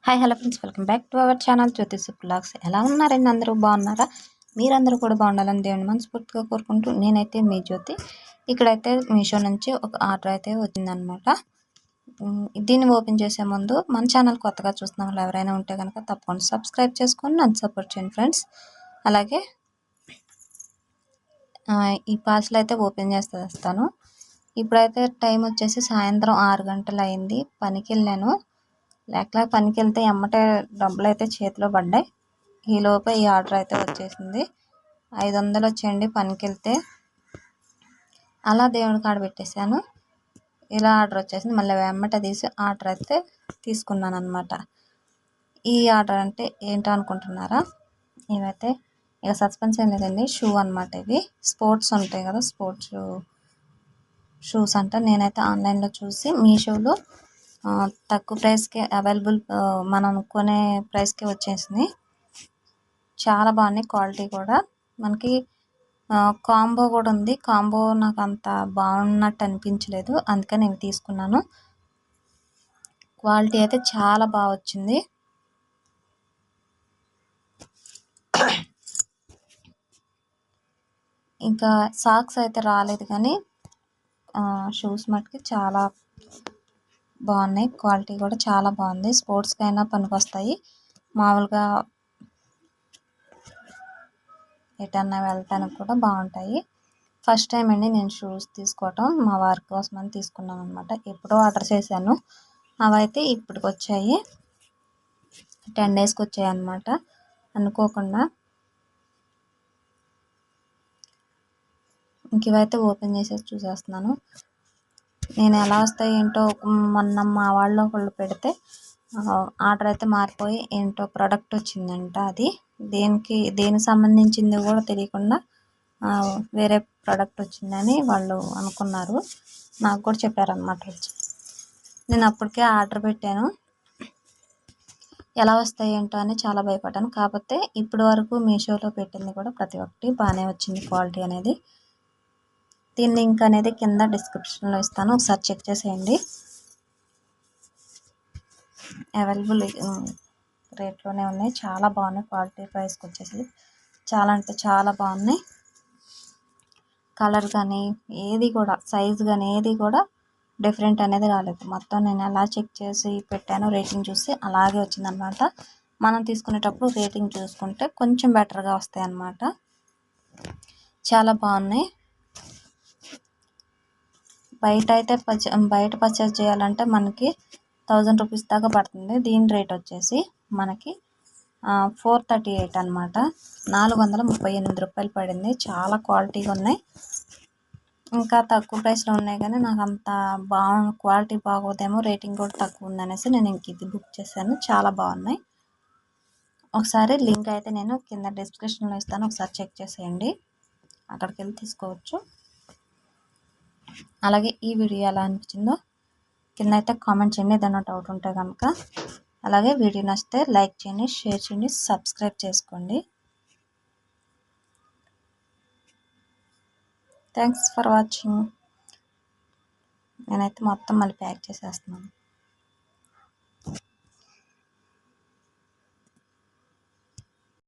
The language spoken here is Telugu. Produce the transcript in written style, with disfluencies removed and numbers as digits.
Hi hello friends, welcome back to our channel Jyothish blogs. ఎలా ఉన్నారండి? అందరూ బాగున్నారా? మీరందరూ కూడా బాగుండాలని దేవుని మనస్ఫూర్తిగా కోరుకుంటూ నేనైతే మీ జ్యోతి. ఇక్కడైతే మీషో నుంచి ఒక ఆర్డర్ అయితే వచ్చిందనమాట. దీన్ని ఓపెన్ చేసే ముందు మన ఛానల్ కొత్తగా చూస్తున్న వాళ్ళు ఎవరైనా ఉంటే కనుక తప్పకుండా సబ్స్క్రైబ్ చేసుకొని నన్ను సపోర్ట్ చేయండి ఫ్రెండ్స్. అలాగే ఈ పార్సల్ అయితే ఓపెన్ చేస్తాను. ఇప్పుడైతే టైం వచ్చేసి సాయంత్రం 6 గంటలు అయింది. పనికి వెళ్ళాను. లేక పనికి వెళ్తే ఎమ్మటే డబ్బులు అయితే చేతిలో పడ్డాయి. ఈలోపే ఈ ఆర్డర్ అయితే వచ్చేసింది. 500 వచ్చేయండి పనికి వెళ్తే. అలా దేవుడి కాడ పెట్టేశాను. ఇలా ఆర్డర్ వచ్చేసింది. మళ్ళీ వెమ్మటే తీసి ఆర్డర్ అయితే తీసుకున్నాను అనమాట. ఈ ఆర్డర్ అంటే ఏంటో అనుకుంటున్నారా? ఇవైతే ఇక సస్పెన్స్ ఏం లేదండి. షూ అనమాట. ఇవి స్పోర్ట్స్ ఉంటాయి కదా, స్పోర్ట్స్ షూస్ అంట. నేనైతే ఆన్లైన్లో చూసి మీషోలో తక్కువ ప్రైస్కే అవైలబుల్, మనం కొనే ప్రైస్కే వచ్చేసింది. చాలా బాగున్నాయి. క్వాలిటీ కూడా మనకి కాంబో కూడా ఉంది. కాంబో నాకు అంత బాగున్నట్టు అనిపించలేదు, అందుకని నేను తీసుకున్నాను. క్వాలిటీ అయితే చాలా బాగా వచ్చింది. ఇంకా సాక్స్ అయితే రాలేదు, కానీ షూస్ మటుకి చాలా బాగున్నాయి. క్వాలిటీ కూడా చాలా బాగుంది. స్పోర్ట్స్కి అయినా పనికొస్తాయి, మామూలుగా ఎటన్నా వెళ్ళటానికి కూడా బాగుంటాయి. ఫస్ట్ టైం అండి నేను షూస్ తీసుకోవటం. మా వారి కోసం అని తీసుకున్నాను అనమాట. ఎప్పుడో ఆర్డర్ చేశాను, అవైతే ఇప్పటికి వచ్చాయి. 10 డేస్కి వచ్చాయి అనమాట అనుకోకుండా. ఇంక ఇవైతే ఓపెన్ చేసేసి చూసేస్తున్నాను. నేను ఎలా వస్తాయి ఏంటో, మొన్న మా వాళ్ళు ఒకళ్ళు పెడితే ఆర్డర్ అయితే మారిపోయి ఏంటో ప్రోడక్ట్ వచ్చిందంట. అది దేనికి సంబంధించింది కూడా తెలియకుండా వేరే ప్రోడక్ట్ వచ్చిందని వాళ్ళు అనుకున్నారు. నాకు కూడా చెప్పారనమాట వచ్చి. నేను అప్పటికే ఆర్డర్ పెట్టాను. ఎలా వస్తాయి ఏంటో అని చాలా భయపడ్డాను. కాకపోతే ఇప్పటి వరకు మీషోలో పెట్టింది కూడా ప్రతి ఒక్కటి బాగానే వచ్చింది, క్వాలిటీ అనేది. దీని లింక్ అనేది కింద డిస్క్రిప్షన్లో ఇస్తాను, ఒకసారి చెక్ చేసేయండి. అవైలబుల్ రేట్లోనే ఉన్నాయి. చాలా బాగున్నాయి. క్వాలిటీ ప్రైస్కి వచ్చేసి చాలా అంటే చాలా బాగున్నాయి. కలర్ కానీ ఏది కూడా, సైజు కానీ ఏది కూడా డిఫరెంట్ అనేది రాలేదు. మొత్తం నేను ఎలా చెక్ చేసి పెట్టాను, రేటింగ్ చూసి అలాగే వచ్చిందనమాట. మనం తీసుకునేటప్పుడు రేటింగ్ చూసుకుంటే కొంచెం బెటర్గా వస్తాయి అన్నమాట. చాలా బాగున్నాయి. బయట పర్చేస్ చేయాలంటే మనకి 1000 రూపీస్ దాకా పడుతుంది. దీని రేట్ వచ్చేసి మనకి 438 అనమాట. 438 రూపాయలు పడింది. చాలా క్వాలిటీగా ఉన్నాయి. ఇంకా తక్కువ ప్రైస్లో ఉన్నాయి, కానీ నాకు అంత క్వాలిటీ బాగోదేమో, రేటింగ్ కూడా తక్కువ ఉందనేసి నేను ఇంక ఇది బుక్ చేశాను. చాలా బాగున్నాయి. ఒకసారి లింక్ అయితే నేను కింద డిస్క్రిప్షన్లో ఇస్తాను, ఒకసారి చెక్ చేసేయండి. అక్కడికి వెళ్ళి తీసుకోవచ్చు. అలాగే ఈ వీడియో ఎలా అనిపించిందో కింద అయితే కామెంట్ చేయండి, ఏదైనా డౌట్ ఉంటే కనుక. అలాగే వీడియో నచ్చితే లైక్ చేయండి, షేర్ చేయండి, సబ్స్క్రైబ్ చేసుకోండి. Thanks for watching. నేనైతే మొత్తం మళ్ళీ ప్యాక్ చేసేస్తున్నాను.